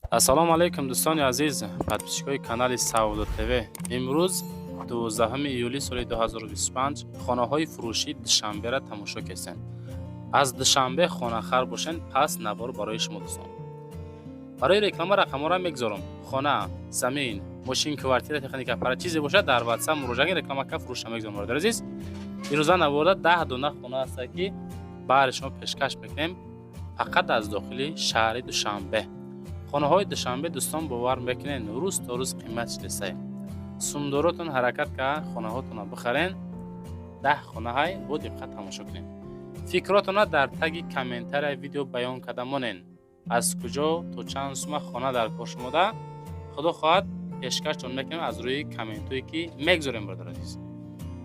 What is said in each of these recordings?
ассалому алайкум дӯстони азиз, подписчикои канали Сауд ТВ. имрӯз 12 июли соли 2025 хонаҳои фурӯшии душанберо тамошо кардем. аз душанбе хонахар бошен, пас навор барои шумо дӯстон. барои реклама рақамҳоро мегзорам. хона, замин, мошин, квартира, техника, пара чизе бошад дар WhatsApp муроҷиат рекламака фурӯша мегзорам. бародари азиз, ирӯза навода 10 дона хона аст ки баъри шумо пешкаш мекунем фақат аз дохили шаҳри Душанбе. хонаҳои Душанбе дӯстон бовар мекунед рӯз то рӯз қимати лесай. сумдоротон ҳаракат ка хонаҳотонро бихарен. 10 хонаҳай бо диққат тамошо кунед. фикротона дар таги комментария видео баён карда монен. аз куҷо то чанд сума хона дар кор шумода худо хоҳад пешкаштон мекунем аз рӯи комментое ки мегзорем. бародари азиз,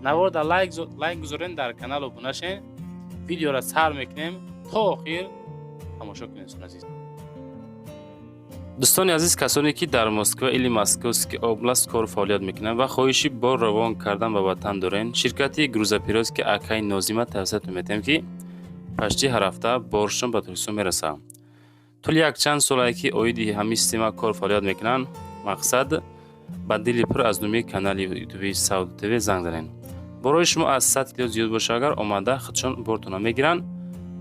навода лайк гузорен, дар канал обуна шен, видеоро сар мекунем то охир тамошо кунед. азиз дӯстони азиз, касоне ки дар Москва или Московский област кор фаъолият мекунанд ва хоҳиши бор равон кардан ба ватан дорен, ширкати грузопирёзки Акаи Нозима тавсият метем ки пашти ҳар ҳафта боршон ба Туркистон мерасад. тӯли якчанд солае ки оиди ҳамин система кор фаъолият мекунанд. мақсад ба дили пур аз номи канали ютуби Сауд ТВ занг занед. борои шумо аз 100 кило зиёд боша, агар омада худшон бортона мегиранд,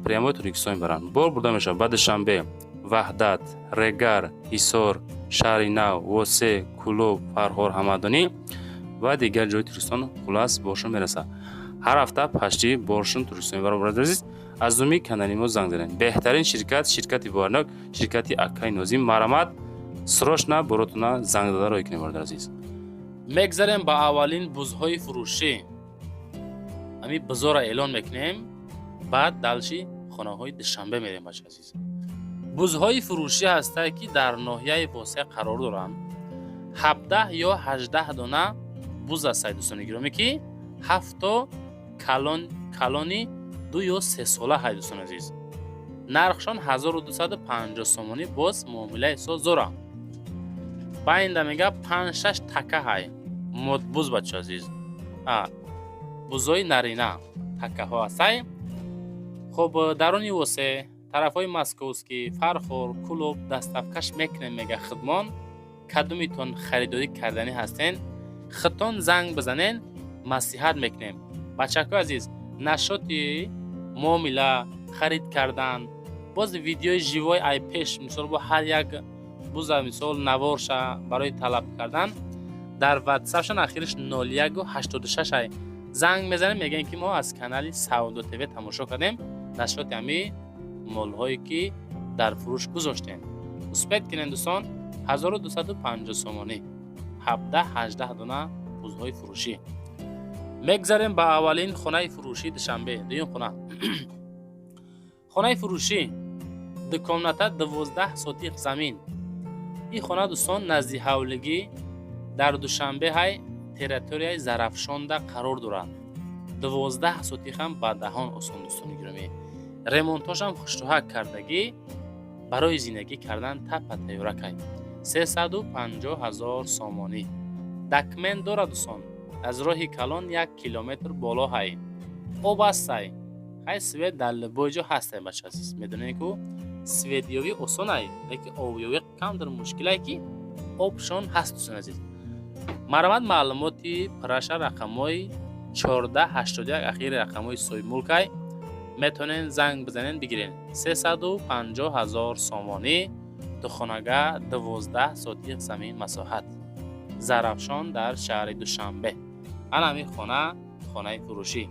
прямои Туркистон баранд. бор бурда мешавад ба Душанбе, Ваҳдат, Регар, Ҳисор, Шаҳри Нав, Восе, Кулоб, Фарҳор, Ҳамадонӣ ва дигар ҷои Туркистон хулас боршон мерасад. ҳар ҳафта пашти боршон Туркистон мебарад. бародари азиз, аз номи канали мо занг занед. беҳтарин ширкат, ширкати боварнок, ширкати Акаи Нозим. марамат срочно боротона занг дада роҳӣ кунед. бародари азиз, мегзарем ба аввалин бузҳои фурӯшӣ. ҳамин бузора эълон мекунем, баъд далши хонаҳои Душанбе мерем. бача азиз, бузҳои фурӯшӣ ҳастае ки дар ноҳияи Восе қарор доранд. 17 ё 18 дона буз астаи дӯстони гиромӣ ки 7 калони 2 ё 3 сола ҳай. дӯстони азиз, нархшон 1250 сомонӣ. боз муомилаи со зора. байнда мега 5-6 така ҳай модбуз. бача азиз, бузҳои нарина такаҳо астай. хоб дарони Восе, тарафҳои Московский, Фархор, Кулоб даставкаш мекунем. мега хидмон кадумитон харидорӣ карданӣ ҳастен, хитон занг бизанен, маслиҳат мекунем. бачаҳои азиз, нашоти муомила, харид кардан, боз видеои живои айпеш, мисол бо ҳар як буза мисол наворша барои талаб кардан дар WhatsApp-шон ахириш 0186 ай занг мезанем. мегӯем ки мо аз канали Сауд ТВ тамошо кардем нашоти ҳамин молҳое ки дар фурӯш гузоштем. успед кунед дӯстон, 1250 сомонӣ, 17-18 дона бузҳои фурӯшӣ. мегзарем ба аввалин хонаи фурӯшии Душанбе. дуюм хона хонаи фурӯшӣ дукомната 12 сотиқ замин. ин хона дӯстон назди ҳавлигӣ дар Душанбе ҳай территорияи Зарафшонда қарор дорад. 12 сотиқам ба даҳон осон. дӯстони гиромӣ, ремонтошам хуштуҳа кардагӣ, барои зиндагӣ кардан тапа тайёракай. 350 000 сомонӣ. документ дорад дӯстон. аз роҳи калон 1 километр боло ҳай. об астай. ҳай свет дар либоҷо ҳастай. бача азиз, медонед ку светёвӣ осонай, лекин обёвӣ камтар мушкилае ки обшон ҳаст. дӯстон азиз, марамат маълумоти праша рақамҳои 1481 ахири рақамҳои соҳиби мулкай метонен занг бизанен бигирен. 350 000 сомонӣ, духонага 12 сотиқ замин масоҳат, Зарафшон дар шаҳри Душанбе. ана ҳамин хонаи фурӯшӣ.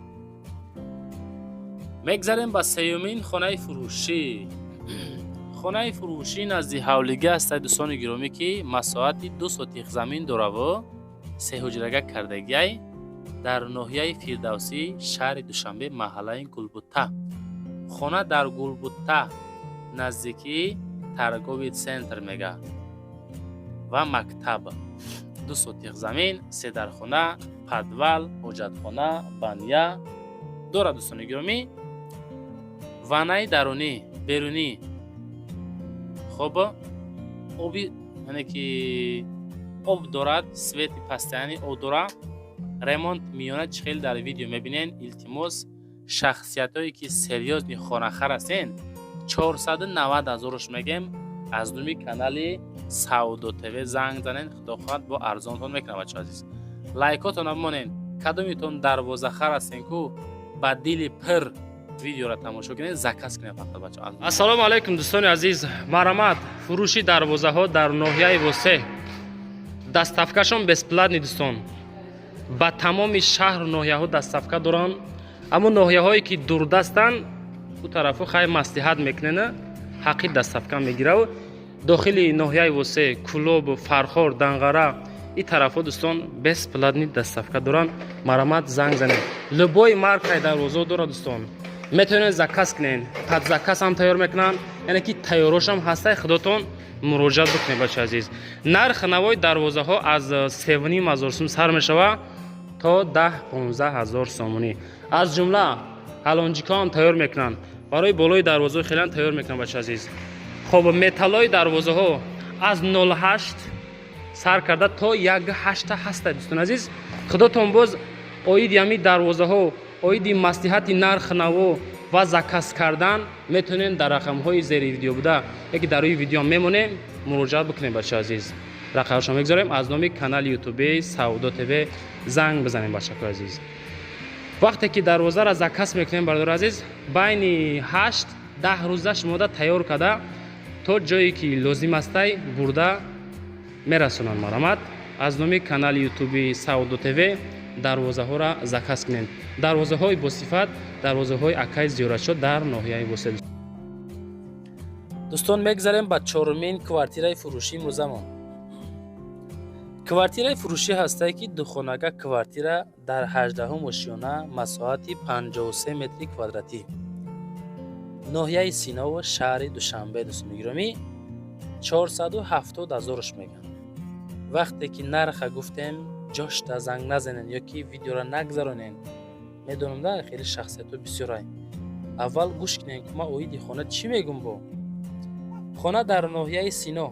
мегзарем ба сеюмин хонаи фурӯшӣ. хонаи фурӯшӣ назди ҳавлигӣ астаи дӯстони гиромӣ ки масоҳати 2 сотиқ замин дораву 3 ҳуҷрага кардагиай дар ноҳияи Фирдавсӣ, шаҳри Душанбе, маҳаллаи Гулбутта. хона дар Гулбутта наздики торгови центр мега ва мактаб. 2 сотиқ замин, 3 дархона, подвал, ҳоҷатхона, баня дорад. дӯстони гиромӣ, ваннаи дарунӣ, берунӣ, хоб оби, яъне ки об дорад, свети пастяни об дорад. ремонт миёна чӣ хел дар видео мебинен. илтимос шахсиятое ки серьёзни хонахар ҳастен 490 000 мегем از دومی کانال سعودو تیوی زنگ زنین. خدا خواهد با ارزانتون میکنه بچه عزیز. لایکاتون هم مونین. کدومیتون دروازه خر هستین کو با دل پر ویدیو را تماشا کنین زکس کنین فقط بچه عزیز. السلام علیکم دوستان عزیز. مرامت فروشی دروازه ها در ناحیه وسه دستافکشون بسپلاتنی دوستان. با تمام شهر ناحیه ها دستافکا دارن. اما ناحیه هایی که دوردستن او طرفو خیلی مصلحت میکنن حقی دستافکا میگیره و داخل ناحیه وسه کلوب فرخور دنغره این طرفو دوستان بسپلاتنی دستافکا دارن. مرامت زنگ زنین. لبای مارکای دروازه داره دوستان. میتونین زکس کنین. پد زکس هم تیار میکنن. یعنی که تیاروش هم هسته خودتون مراجعه بکنید بچه عزیز. نرخ نوای دروازه ها از 3,500 سوم سر میشوه تا 10-15 هزار سومونی. از جمله الانجیکا هم تیار میکنن. برای بالای دروازه خیلی تیار میکنن بچه عزیز. خب متالای دروازه ها از 0.8 سر کرده تا 1.8 هسته دوستان عزیز. خودتون باز اوید یمی دروازه ها اوید مصلحت نرخ نو و زکس کردن میتونین در رقم های زیر ویدیو بوده یکی در روی ویدیو میمونه مراجعه بکنید بچه عزیز. رقمش رو میگذاریم. از نام کانال یوتیوب سعودو تیوی زنگ بزنیم بچه عزیز. وقتی که دروازه را زکس میکنیم برادر عزیز بین 8-10 روزه شما دا تیار کرده تا جایی که لازم است برده میرسونن. مرامت از نام کانال یوتیوب سعودو تیوی دروازه ها را زکس کنین. دروازه های با صفت دروازه های اکای زیارت شد در ناحیه وسه. دوستان میگذاریم با چهارمین کوارتیره فروشی امروزمون. کوارتیره فروشی هسته که دو خانگاه کوارتیره در 18 مشیونه مساحتی 53 متر کوادراتی ناحیه سینا و شهر دوشنبه دوستان گرامی 470,000 میگن. وقتی که نرخ گفتیم جاش تا زنگ نزنین یا که ویدیو را نگذارونین. میدونم ده خیلی شخصیت و بسیارای. اول گوش کنین که ما اویدی خانه چی میگم با. خانه در ناحیه سینا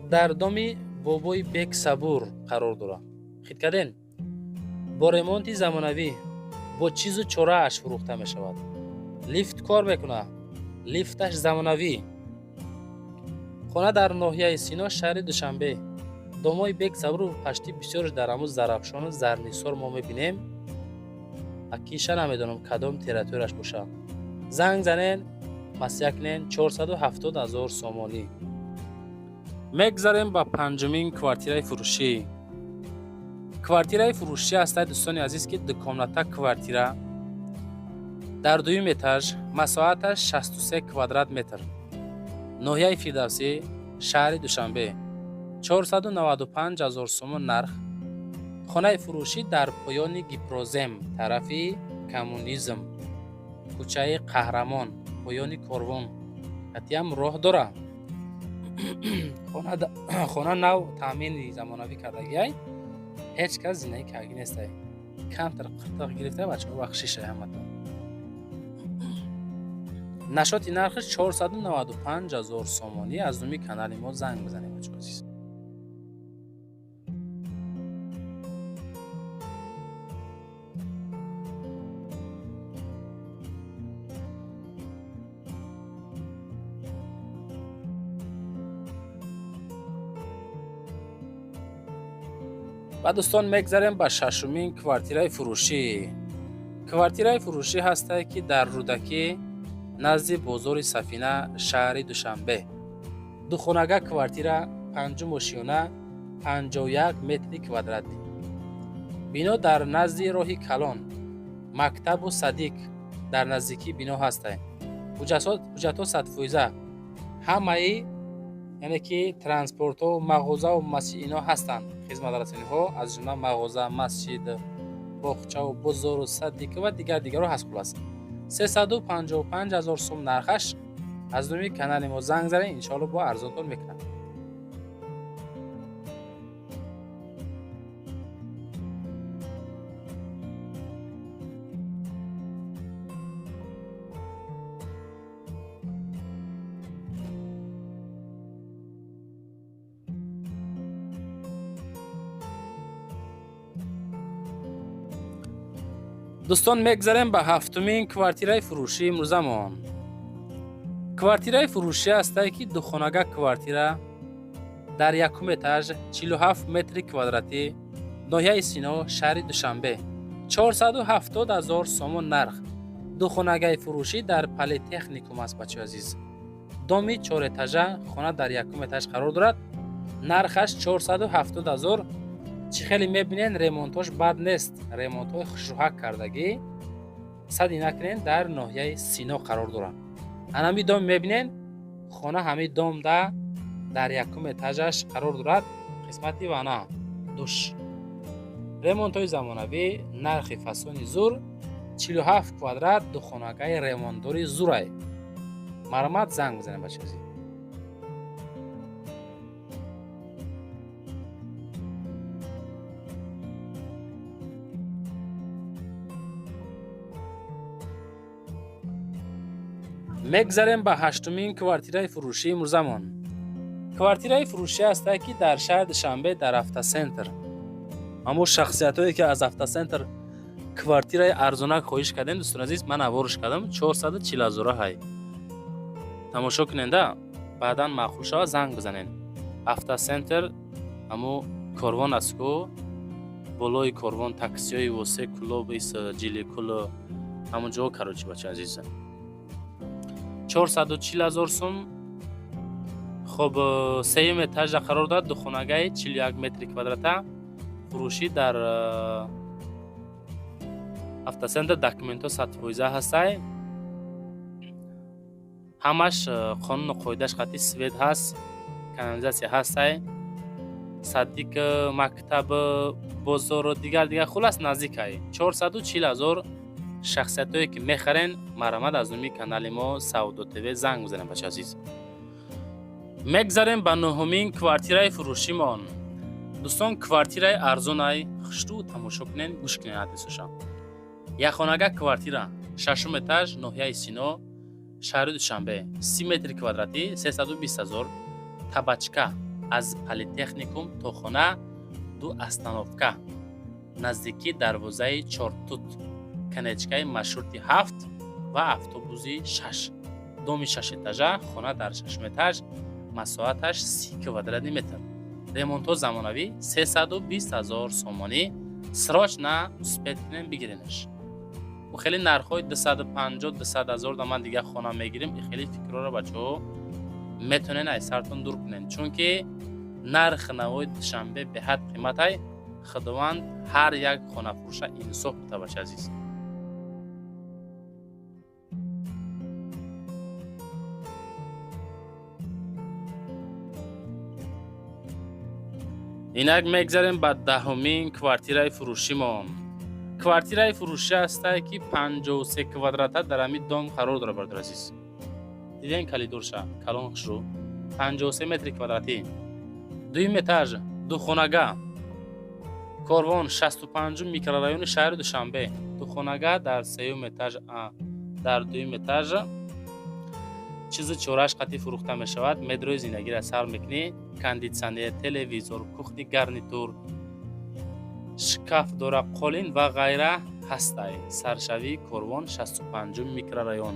در دامی بابای بیک صبور قرار داره. خید کردین با ریمونتی زمانوی با چیز و چوره اش فروخته می شود. لیفت کار میکنه. لیفتش زمانوی. خانه در ناحیه سینا شهر دوشنبه. دامای بیک صبور و پشتی بسیارش در امو زرافشان و زرنیسار ما میبینیم. اکیشه نمیدونم کدام تیراتورش باشه. زنگ زنین مسیح کنین 470,000 سومانی. میگذاریم با پنجمین کوارتیره فروشی. کوارتیره فروشی هسته دوستان عزیز که دکامناتا کوارتیره در دویم اتاج مساحتش 63 کوادرات متر ناحیه فردوسی شهر دوشنبه 495,000 سوم نرخ. خانه فروشی در پایان گیپروزم طرفی کمونیزم کوچه قهرمان پایان کاروان حتی هم راه داره. خانه نو تامین زمانوی کردگی هیچ کس زندگی کردگی نیست. کمتر قرطاق گرفته بچه ها بخشیشه همتون. نشاط نرخش 495,000 سومانی. از دومی کانال ما زنگ بزنیم بچه عزیز. و دوستان میگذاریم با ششمین کوارتیره فروشی. کوارتیره فروشی هسته که در رودکی نزد بازار سفینه شهر دوشنبه. دو خانگاه کوارتیره 5 مشیونه 51 متر کوادراتی. بنا در نزد راه کلان. مکتب و صدیق در نزدیکی بنا هسته. حجت 100%. همه یعنی که ترانسپورت و مغازه و مسجد اینا هستند. خدمت رسانی ها از جمله مغازه، مسجد، باغچه و بازار و صدیق و دیگر رو هست. خلاص 355,000 سوم نرخش. از دومی کانال ما زنگ زنین ان شاء الله با ارزانتون میکنم. دوستان میگذاریم به هفتمین کوارتیره فروشی امروزمون. квартираи фурӯшӣ ҳастае ки духонага квартира дар якум этаж 47 метри квадратӣ ноҳияи Сино, шаҳри Душанбе 470 000 сомон нарх. Духонагаи фурӯшӣ дар политехникум аст бачаи азиз. доми 4 этажа хона дар якум этаж қарор дорад. нархаш 470 000. чӣ хеле мебинен ремонтош бад нест. ремонтҳои хушрӯҳак кардагӣ сади накунен дар ноҳияи Сино қарор дорад. ҳанами дом мебинен хона ҳами домда дар якум этажаш қарор дорад. қисмати вана душ. ремонтҳои замонавӣ, нархи фасони зур, 47 квадрат духонагаи ремонтдори зурай. марҳамат, занг бизанед бачаи азиз. мегзарем ба ҳаштумин квартираи фурӯшии мурзамон. квартираи фурӯшӣ ҳастае ки дар шаҳри Душанбе дар автосентр. аммо шахсиятое ки аз автосентр квартираи арзонак хоҳиш кардем, дӯстон азиз, ман аворш кардам 440 000 ҳай. тамошо куненда, баъдан маъқул шава занг бизанен. автосентр аммо корвон аст ку болои корвон таксиёи восе кулоби ҷили куло ҳамонҷо карочи бача азиз. 440 000 сум. хоб сеюм этажа қарор дорад. духонагаи 41 метри квадрата фурӯшӣ дар автосентр документҳо сатфоиза ҳастай. ҳамаш қонуну қоидаш хати свет ҳаст, канализатсия ҳастай, саддик мактаб, бозору дигар хулас наздикай. 440 000 шахсиятое ки мехарен, марҳамат, аз номи канали мо Савдо ТВ занг бизанем бача азиз. мегзарем ба нӯҳумин квартираи фурӯшимон. дӯстон, квартираи арзонай хушту тамошо кунен, гӯш кунен ҳадисоша. якхонага квартира, шашум этаж, ноҳияи Сино, шаҳри Душанбе, 30 метри квадратӣ, 320 000. табачка аз политехникум то хона 2 остановка, наздики дарвозаи 4 тут, канечкаи маршрути 7 ва автобуси 6. доми 6 этажа, хона дар 6 этаж, масоҳаташ 30 квадратный метр. ремонтҳо замонавӣ 320 000 сомонӣ. срочна успед кунем бигиринаш. у хеле нархҳои 250-200 000 да ман дига хона мегирем. и хеле фикрора бачаҳо метонен ай сартон дур кунен, чунки нарх навои Душанбе беҳад қиматай. худованд ҳар як хонафурӯша инсоф кута бача азиз. инак мегзарем ба даҳумин квартираи фурӯшимон. квартираи фурӯшӣ ҳастае ки 53 квадрата дар ҳами дом қарор дорад бардор азиз. диден калидорша калон хушрӯ 53 метри квадратӣ, дуюм этаж, духонага, корвон 65 микрорайони шаҳри Душанбе. духонага дар сеюм этаж, дар дуюм этаж чизи чораш қати фурӯхта мешавад. медрои зиндагиро сар мекунӣ, кондитсионер, телевизор, кухни гарнитур, шкаф дора, қолин ва ғайра ҳастай. саршавии корвон 65 микрорайон,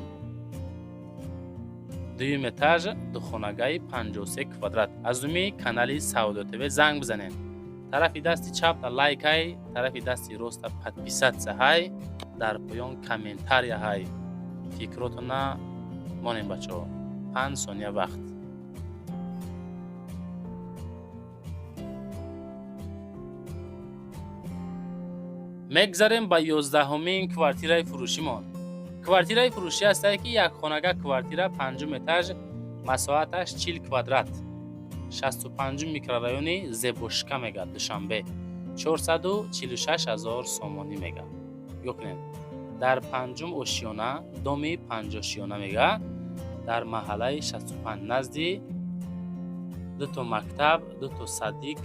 дуюм этаж, духонагаи 53 квадрат. аз номи канали Савдо ТВ занг бизанен. тарафи дасти чапта лайкай, тарафи дасти роста подписатсияҳай, дар поён комментарияҳай. фикротона монем бачаҳо. 5 сония вақт. мегзарем ба 11-умин квартираи фурӯшимон. квартираи фурӯшӣ ҳастае ки якхонага квартира 5 этаж, масоҳаташ 40 квадрат, 65 микрорайони Зебошка мега, Душанбе, 446 000 сомонӣ мега. ёкунен дар 5 ошиёна, доми 5 ошиёна мега, дар маҳаллаи 65 назди 2 то мактаб, 2 то садик,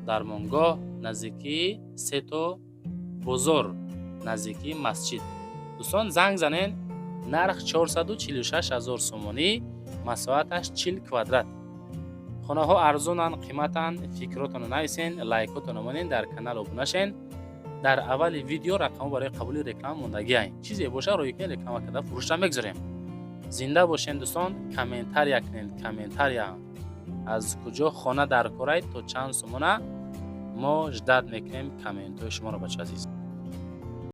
дармонгоҳ, наздики 3 то бозор, наздики масҷид. дӯстон, занг занен. нарх 446 000 сомонӣ, масоҳаташ 40 квадрат. хонаҳо арзонанд, қиматанд. фикротонро нависен, лайкотонро монен, дар канал обуна шен. дар аввали видео рақамҳо барои қабули реклама мондагиаст. чизе боша роҳи кунед реклама карда фурӯшта мегзорем. زنده باشین دوستان. کامنتار کنین، کامنتار از کجا خانه در کارید تا چند سومونه ما جدت میکنیم کامنت های شما رو بچه عزیز.